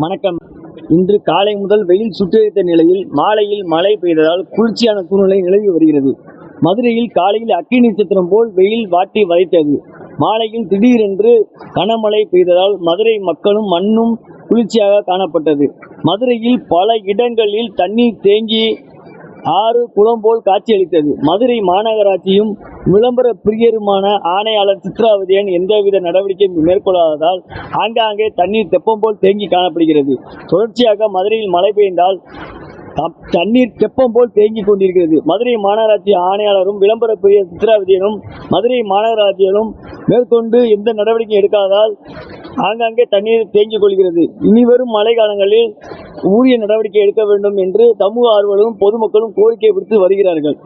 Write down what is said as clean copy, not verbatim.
வணக்கம். இன்று காலை முதல் வெயில் சுட்டெரித்த நிலையில் மாலையில் மழை பெய்ததால் குளிர்ச்சியான சூழ்நிலை நிலவி வருகிறது. மதுரையில் காலையில் அக்னி நட்சத்திரம் போல் வெயில் வாட்டி வதைத்தது. மாலையில் திடீரென்று கனமழை பெய்ததால் மதுரை மக்களும் மண்ணும் குளிர்ச்சியாக காணப்பட்டது. மதுரையில் பல இடங்களில் தண்ணீர் தேங்கி ஆறு குளம் போல் காட்சியளித்தது. மதுரை மாநகராட்சியும் விளம்பர பிரியருமான ஆணையாளர் சித்ராவதியன் எந்தவித நடவடிக்கையும் மேற்கொள்ளாததால் ஆங்காங்கே தண்ணீர் தெப்பம் போல் தேங்கி காணப்படுகிறது. தொடர்ச்சியாக மதுரையில் மழை பெய்தால் தண்ணீர் தெப்பம் போல் தேங்கிக் கொண்டிருக்கிறது. மதுரை மாநகராட்சி ஆணையாளரும் விளம்பர பிரிய சித்ராவதியனும் மதுரை மாநகராட்சியிலும் மேற்கொண்டு எந்த நடவடிக்கை எடுக்காததால் ஆங்காங்கே தண்ணீர் தேங்கிக் கொள்கிறது. இனிவரும் மழை காலங்களில் உரிய நடவடிக்கை எடுக்க வேண்டும் என்று சமூக ஆர்வலரும் பொதுமக்களும் கோரிக்கை விடுத்து வருகிறார்கள்.